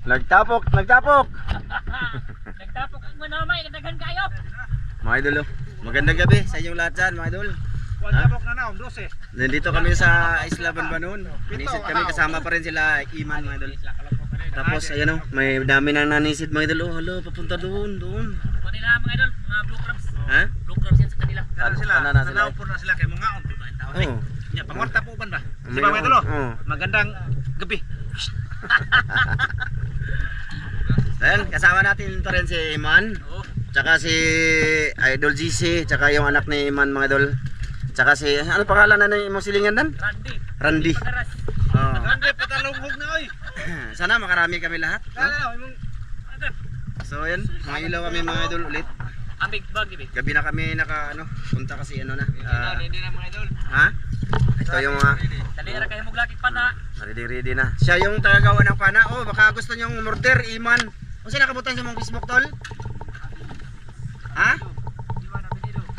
Nagtapok, nagtapok. Nagtapok ang manamay, kadaghan kayo. Mga idol, oh. Magandang gabi sa inyong lahat dyan, mga idol. Tapok na naon, 12. Nandito kami sa Isla Banbanon. Nisid kami, kasama pa rin sila Iman, mga idol. Tapos ayun, oh, may dami na nanisid, mga idol. Oh, halo, papunta doon, doon. Kuha nila mga idol, mga blue crabs. Ha? Blue crabs yan sa kanila. Kaya sila, Ano na sila? tanaw po na sila kay mga on. Oh. Nya pangwarta po ban ba? May Di ba mga idol? oo. Magandang gabi. Ayan, kasama natin pa rin si Iman. Oo. Tsaka si Idol GC, tsaka yung anak ni Iman, mga idol. Tsaka si, ano pangalan na yung imong silingan dan? Randy. Randy. Padaras. Oh. Hindi patalunghog na oy. Sana makarami kami lahat. No? Kala imong So ayan, mga ilaw kami mga idol ulit. Amig bag ibig. Gabi na kami punta kasi ano na. hindi na mga idol. Ha? Ito yung mga Dali ra kayo muglakik pa na. ready na. Siya yung tagagawa ng pana. Oh, baka gusto nyong murder, Iman. O sino nakabutan sa mong Facebook tol? Ha?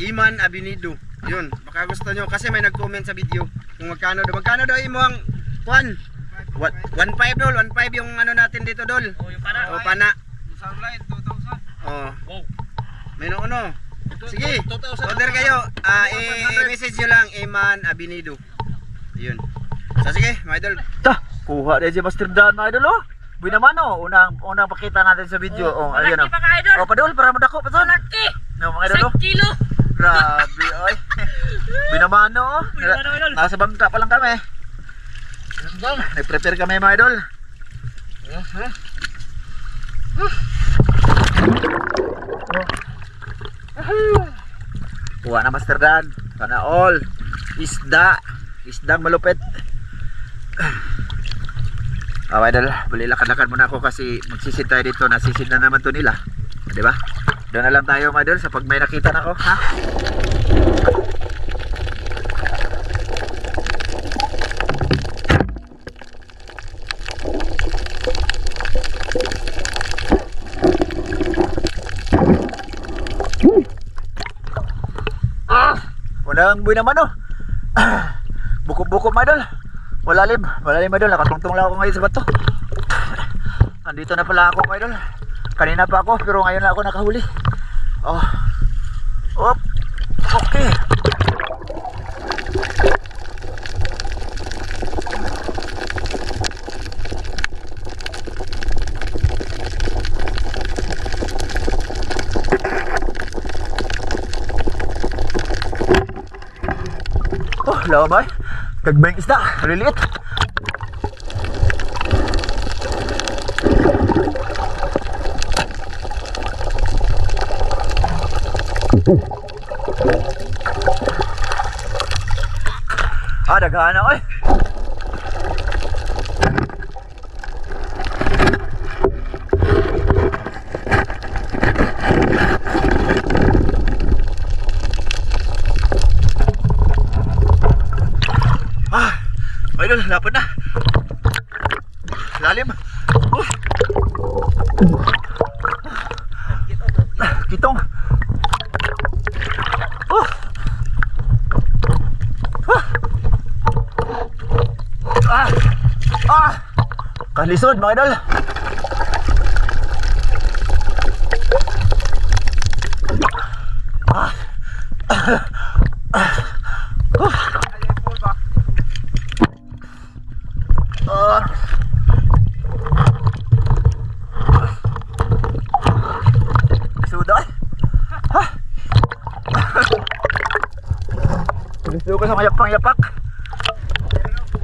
Iman Abinido. Yun, baka gusto nyo kasi may nag-comment sa video kung magkano daw imo ang kwan. 1.5 dol, 1.5 yung ano natin dito dol. Oh, yung pana. O pana. Sunlight 2000. Oh, Wow. may ano. Sige, 2,000. order kayo. I-message nyo lang Iman Abinido. Yun. So sige, mga idol. Ta, kuha din si Master Dan, mga idol, oh. Buy naman, oh. Unang pakita natin sa video. Oh, ayun, Malaki oh. pa ka idol. Oh, padol, para madako pa son. Malaki. No, mga idol, oh. 1 kilo. Grabe, oy. Buy naman, oh. Binamano, idol. Nasa bangka pa lang kami. Nag-prepare kami, mga idol. Kuha na, Master Dan. Sana all. Isdang malupit. Mga idol, bali lakad-lakad muna ako kasi magsisid tayo dito. Nasisid na naman to nila, di ba? Doon na lang tayo, mga idol, sa pag may nakita na ako, ha? Unang buhay naman, oh. Buko-buko, mga idol. Malalim, mga idol. Nakatungtong lang ako ngayon sa bato. Andito na pala ako, mga idol. Kanina pa ako, pero ngayon lang ako nakahuli. Oh. Op. Okay. Oh, lamay. Kagbayang isda, maliliit. Daghan na, oy. Idol, lapad na. Lalim. Kitong. Kalisod, mga idol. Sudah. Gusto ko sa mga pangyapak.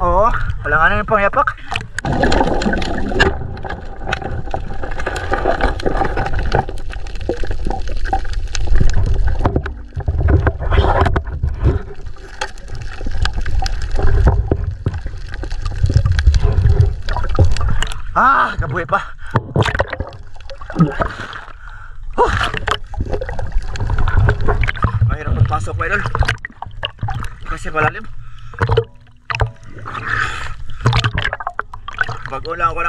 Oo, wala nga na yung pangyapak. Kabuhay pa. Mahirap magpasok, mga idol. Kasi malalim. Bago lang ako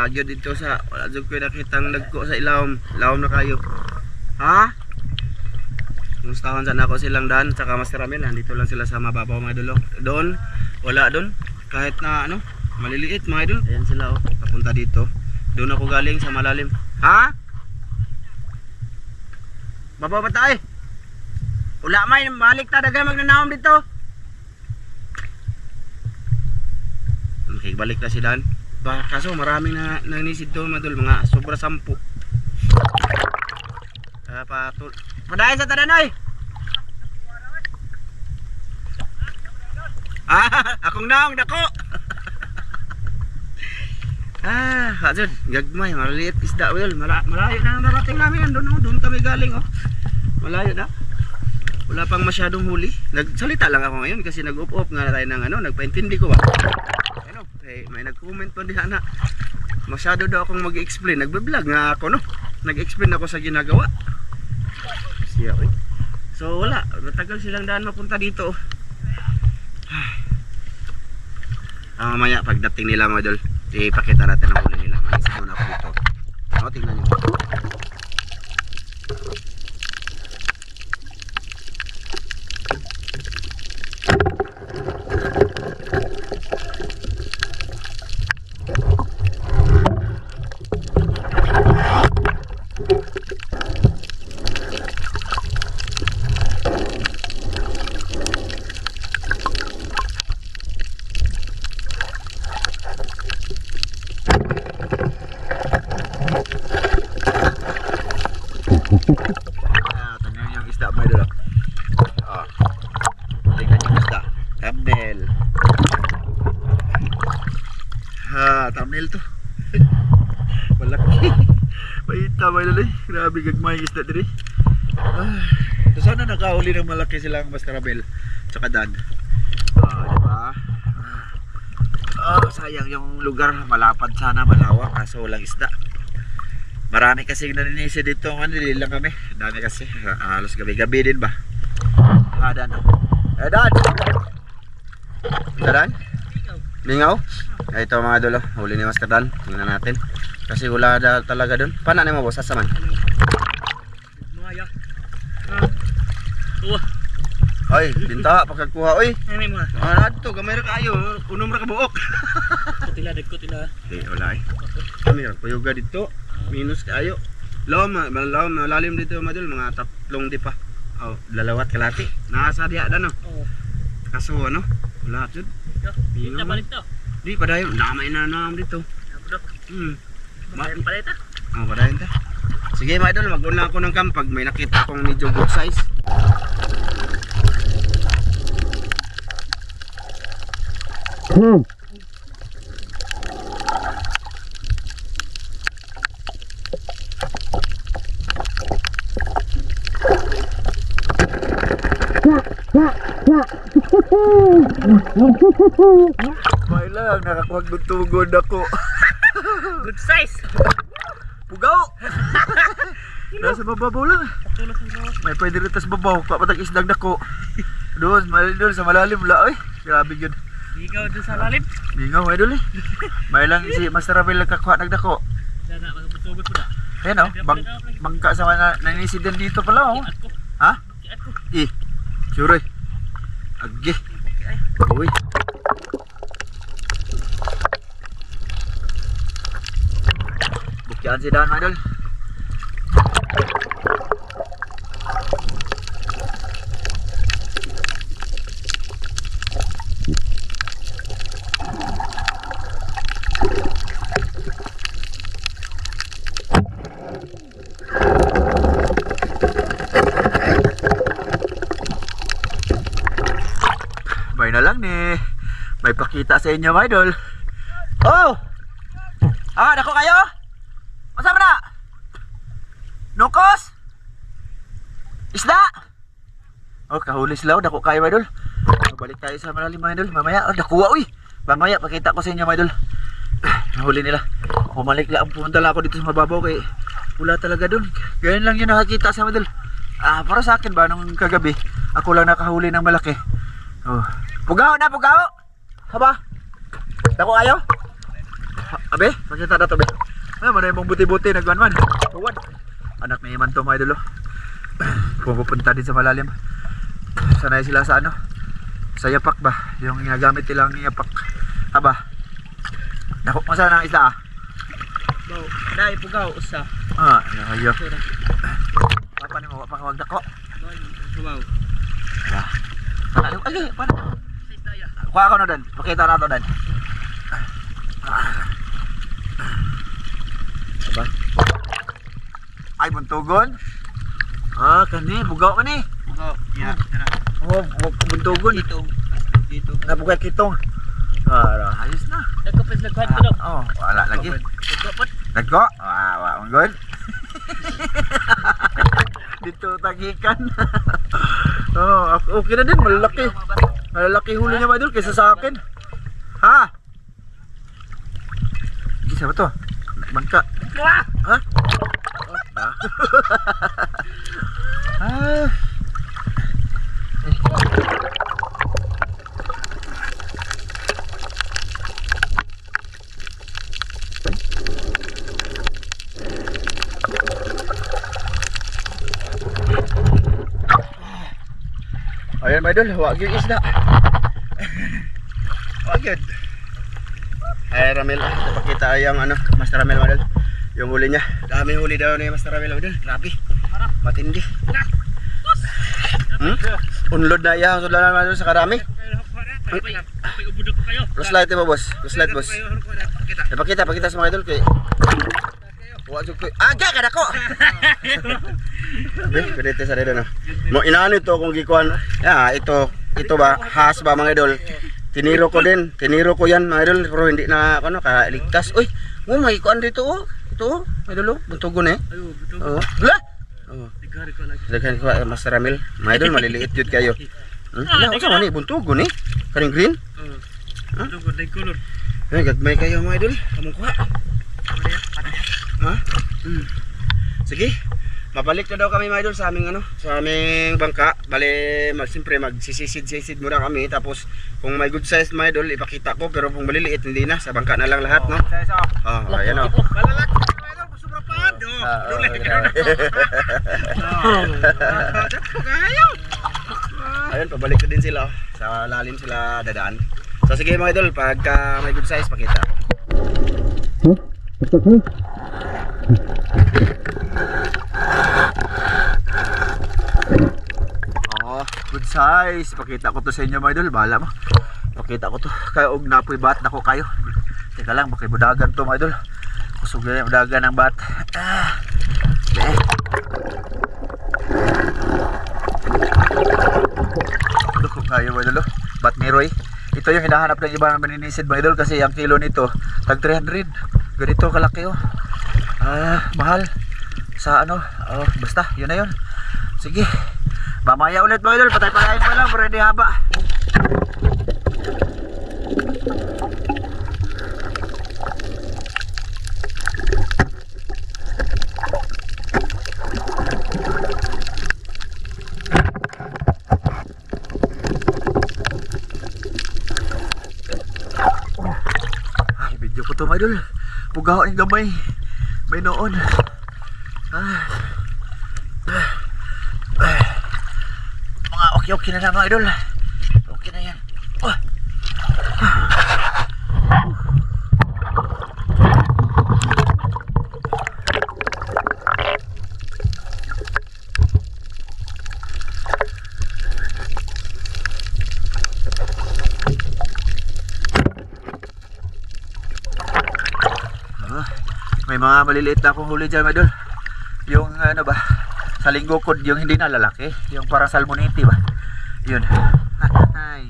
Agyo dito sa wala jud ko nakitang nagko sa ilawom. Ilawom na kayo. Ha? Mustahan sana ako silang Dan saka Master Ramil. Nandito lang sila sa mababaw mga idol. Doon, wala doon. Kahit na ano, maliliit mga idol. Ayan sila oh, papunta dito. Doon ako galing sa malalim. Ha? Baba ba tayo? Wala may, balik ta daga magnanahom dito. Okay, balik na si Dan. Kaso maraming nanisid doon mga idol, mga sobra 10. Padayon sa tadanay. Akong naong dako. Kasod, gagmay, maliliit isda well. Malayo na narating namin doon kami galing oh. Malayo na. Wala pang masyadong huli. Nagsalita lang ako ngayon kasi nag-up-up nga tayo ng ano, nagpaintindi ko ba. Ano, may nag-comment pa diyan na masyado daw akong mag-explain. Nagbe-vlog nga ako no. Nag-explain ako sa ginagawa. Siya eh. So wala, matagal silang daan mapunta dito. Mamaya pagdating nila mga idol, ipakita natin ang huli nila. Manisip muna ako dito. Tingnan nyo. Tingnan yung isda mga idol. Tingnan yung isda. Thumbnail. Thumbnail to. Malaki. Paita mga idol eh. Grabe gagmay yung isda diri. So sana nakahuli ng malaki silang Master Ramil tsaka Dan. Diba? Sayang yung lugar. Malapad sana, malawak. Kaso walang isda. Marami kasi naninisi dito, manili lang kami. Dami kasi, halos gabi-gabi din ba? Dan. Dan! Dan? Lingaw? Ito mga idol, huli ni Master Dan. Tingnan natin. Kasi wala talaga doon. Paano na mo boss? Sasaman? Maya. Ay, binta, pagkakuha. Uy! Ay, mo. Ito, gamay ra kayo. Unom ra ka buok. Kutila, dagkutila. Okay, wala eh. Kami, payuga dito. Minus kayo. Malalim dito mga idol, mga 3 di pa. Lalawat kalati. Nasa diya dan no. Oo. Kaso ano? Wala jud. Kita balik to. Di padayon, damay na naam dito. Palit ta. Padayon ta. Sige mga idol, mag-una ako ng camp pag may nakita akong medyo good size. May lang, nakakuhag ng tugod ako. Good size. Pugaw! Nasa babaw lang. May pwede rin tas babaw, kapatag isdang dako. Doon sa malalim wala. Grabe yun. Ikaw doon sa lalim. Bingaw idol eh. May lang si Master Ramil nagkakuha nagdako. Sana magputugod ko na. Ayan o, bangka sa mga nanisidan dito pala oh. Ha? Sure. Agi. Uy. Bukyan si Dan mga idol. May na lang ni. May pakita sa inyo mga idol. Oh! Dako kayo? Masama na? Nukos? Isda? Kahuli sila. Dako kayo mga idol. Balik tayo sa malalim mga idol. Mamaya, dakuha uy. Mamaya, pakita ko sa inyo mga idol. Nahuli nila. Bumalik lang. Pumunta lang ako dito sa mababaw kay wala talaga dun. Ganyan lang yung nakakita sa mga idol. Para sa akin ba, nung kagabi, ako lang nakahuli ng malaki. Pugaw na, pugaw! Haba? Dako kayo? Abe, pakita na to, be. Ano, man mong buti-buti, nagwan-man. Tuwad. Anak ni Iman to, mga idol, oh. Pupunta din sa malalim. Sanay sila sa ano? Sa yapak ba? Yung ginagamit nilang yapak. Aba. Dako mo sana ng isda, ah. Baw, dai pugaw usa. Ah, nakayo. Papa ni mo, pakawag dako. Baw. Ah. Ano, ali, paano? Kuha ako na doon. Pakita na to doon. Diba? Ay, buntugon. Ah, kani, bugaw ka ni. Pugaw. Ya, tara. Oh, buntugon. Dito. Napukay kitong. Ah, ayos na. Nagkapit nagkuhan ko daw. Oh, wala lagi. Nagko? Ah, wala good. Dito tagikan. Oh, okay na din, malalaki. Malalaki huli niya, mga idol, kaysa sa akin. Ha? Isa ba to? Bangka. Ha? Ah. Ah. Ayan, mga idol, wag yung isda. Wag yun. Ay, Ramel, napakita yung ano, Master Ramel, mga idol. Yung huli niya. Daming huli daw ni Master Ramel, mga idol. Grabe. Matindi. Unload na yan. Unload na mga idol sa karami. Ubudok ko kayo. Plus light mo, boss. Plus light, boss. Pakita sa mga idol kay. Wag yung koy. Aga ka na ko. Pwede sa dedo na. Mo inaano ito kung gikuan. Ya, ito ba has ba mga idol? Tiniro ko yan mga idol, pero hindi na ano kaligtas. Uy, mo may kuan dito oh. Ito, mga idol, buntugon eh. Ayo, betul. Oh. La. Oh. Digari ko lagi. Daghan ko Master Ramil. Mga idol, maliliit yun kayo. Na, unsa man ni buntugon eh? Kaning green? Betul ko day color. Ay, gagmay kayo mga idol. Kamong kuha. Ha? Sige. Mabalik na daw kami mga idol sa aming ano, sa aming bangka. Bale, siyempre magsisisid-sisid muna kami. Tapos kung may good size mga idol, ipakita ko. Pero kung maliliit, hindi na. Sa bangka na lang lahat, no? Oh, ayan o. Malalaki mga idol, sobrang pad. Ayun, pabalik na din sila. Sa lalim sila dadaan. So sige mga idol, pagka may good size, pakita ko. Oh, good size. Pakita ko to sa inyo mga idol. Bahala mo. Pakita ko to. Kaya og napoy bat nako kayo. Teka lang, bakit budagan to mga idol. Kusog na yung budagan ng bat. Doko kayo mga idol. Bat miroy. Ito yung hinahanap ng iba ng maninisid mga idol. Kasi ang kilo nito tag 300. Ganito kalaki oh. Mahal. Sa ano, basta, yun na yun. Sige, mamaya ulit mga idol, patay-patayin pa lang para hindi haba. Ay, video ko to mga idol. Pugaw ang gamay. May noon. Mga okay na lang mga idol. Okay na yan. May mga maliliit na akong huli dyan mga idol. Yung ano ba, sa linggo ko, yung hindi na lalaki, yung parang salmoniti ba, yun. Ay.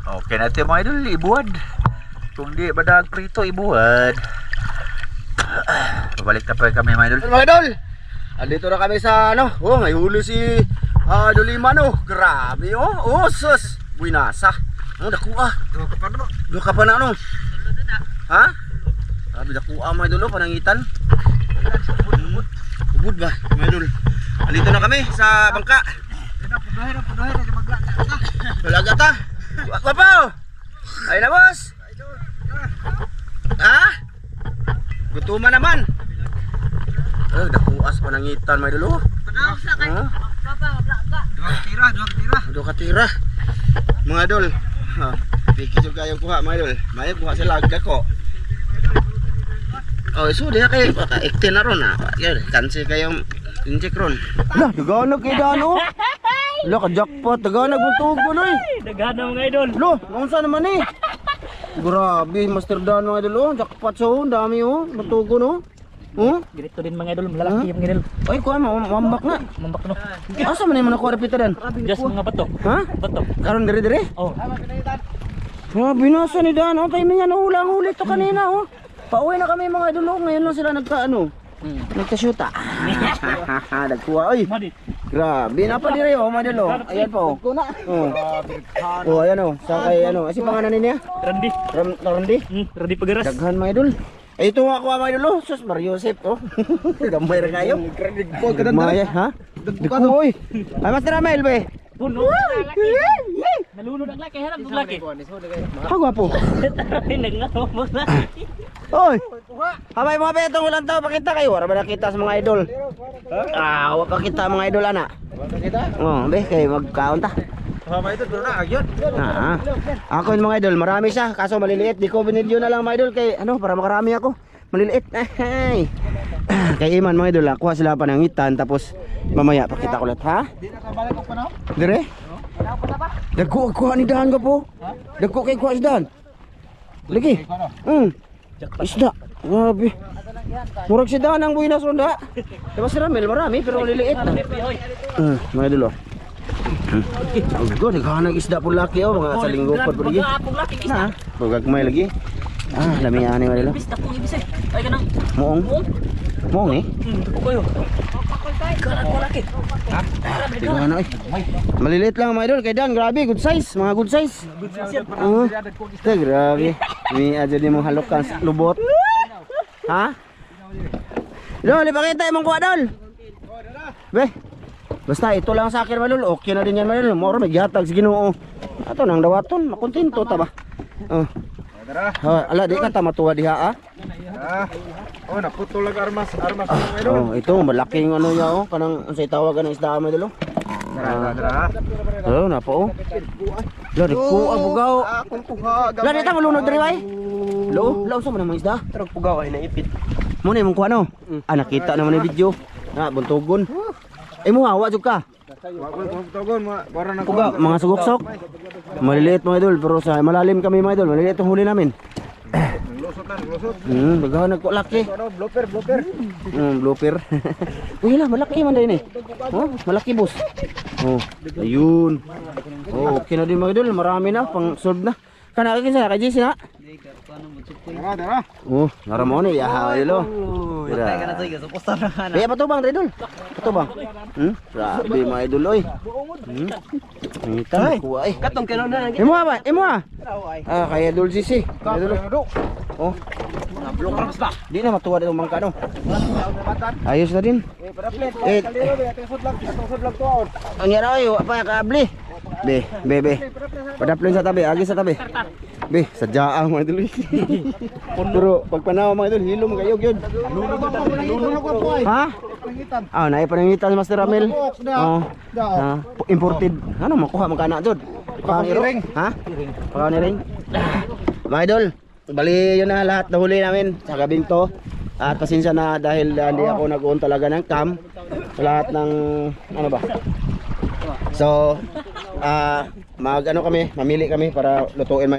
Okay na ito mga idol, ibuwad. Kung di badag prito, ibuwad. Babalik na pa kami mga idol. Mga idol, andito na kami sa ano, may huli si Doliman oh. Grabe oh, sus, buinasa. Dakuha. Duha ka pa na ano? Ha? Sabi dakuha mga idol, panangitan. Ubud ba mga idol? Andito na kami sa bangka. Wala gata. Papaw. Ay na boss. Ha? Gutuman naman. Dakuas pa nangitan may dulo. Ha? Dua katira. Mga idol. Ha. Piki juga yung kuha mga idol. May kuha sila agdako. Oh, so dia kay ekte na ron ah. Yan, kansi kayong injek ron. Lah, daganag kay dano. Lah ka jackpot, daganag buntog ko noy. Daghan na mga idol. Lo, unsa naman ni? Grabe, Master Dan mga idol, oh. Jackpot so, dami oh, buntog no. Oh? Ganito din mga idol, malalaki yung mga idol. Ay, kuha mo, mambak na. Mambak no. Asa man yung nakuha repita Dan? Just mga bato. Ha? Bato. Karon dire-dire? Oh. Grabe nasa ni Dan, oh. Tayo niya nahulang-huli to kanina oh. Pauwi na kami mga idol, oh. Ngayon lang sila nagkaano. Nagka-shoota. Nagkuha, oy. Madi. Grabe na pa dire oh, mga idol oh. Ayan pa oh. Oh. Oh, ayan oh. Sa kay ano, asi pangalan niya? Randy. Randy. Randy Pagaras. Daghan mga idol. Ay ito nga kuha mga idol oh. Sus Mario Joseph oh. Gamay ra kayo. Gamay ha? Dagko oy. Ay Master Amel be. Puno. Nalunod ang laki, harap ang laki. Ha gwapo. Nagngano mo na. Oy. Habay mga betong walang tao pakita kayo. Wala ba nakita sa mga idol? Ah, wa pakita mga idol ana. Oh, be kay magkaon ta. Ito, pero na, agyon. Ah. Ako yung mga idol, marami siya kaso maliliit. Di ko binidyo na lang mga idol kay ano para makarami ako. Maliliit. Ay. Kay Iman mga idol, kuha sila pa ng itan tapos mamaya pakita ko ulit ha. Di na kabalik ko pa na. Dire? Dagko kuha ni Dan ka po. Dagko kay kuha si Dan. Lagi. Isda. Grabe. Murag si Dan ang buhinas ronda. Diba si Ramel marami pero maliliit. Mga idol oh. Oh god, naghahanap isda po laki oh, mga sa linggo pa po lagi. Na, pagagmay lagi. Ah, lami ani mga idol. Bista ko ibis eh. Ay kanang. Moong. Moong eh. Koyo. Kalat ko laki. Ha? Tignan na eh. Maliliit lang mga idol kay Dan, grabe good size, mga good size. Oh. Grabe. Mi aja di mo halokan lubot. Ha? Dol, ipakita imong kuha dol. Be. Basta ito lang sa akin malul, okay na din yan malul. Moro may gihatag sa Ginoo. Ato nang dawaton, makontento ta ba? Oh. Ala di ka ta matuwa diha ah. Oh, naputol lang armas ng idol. Oh, ito malaking ano ya oh, kanang unsay tawagan ng isda mo dolo. Dara. Oh, na po oh. La di ko abugaw. Akong kuha. La di ta malunod diri way. Lo sa man ang isda. Pero pugaw ay naipit. Mo na imong kuha no. Ah nakita naman ni video. Na buntugon. Eh mo hawa jud ka. Wag ko togon, bara na Puga, mga sugoksok. Maliliit mga idol, pero sa malalim kami mga idol. Maliliit ang huli namin. lusot. Bagaw nagkulaki. Ano, blooper. Blooper. Uy la, malaki man din eh. Oh, malaki boss. Oh, ayun. Oh, okay na din mga idol, marami na pang solve na. Kana kinsa kay JC na? Dara. Oh, naramo ni ya idol. Patay ka na sige, supostar na kana. Kaya patubang idol. Patubang. Grabe mga idol oy. Ngita kuha ay. Katong kano na. Imo ba? Imo ah. Ah, kaya idol JC. Idol. Oh. Blockers ba? Di na matuwa din ang mangka no. Ayos na din. Ang yara ayo apa ka abli? Be. Padaplon sa tabi, agi sa tabi. Be, sadyaan mga idol. Pero pag panaw mga idol, hilom kayo gyud. Ha? Ah, naay panangitan si Master Ramel. Oh. Imported. Ano makuha man kana jud? Pangiring. Ha? Pangiring. Mga idol, bali yun na lahat na huli namin sa gabing to. At pasensya na dahil hindi ako nag-on talaga ng cam sa lahat ng ano ba. So, mamili kami para lutuin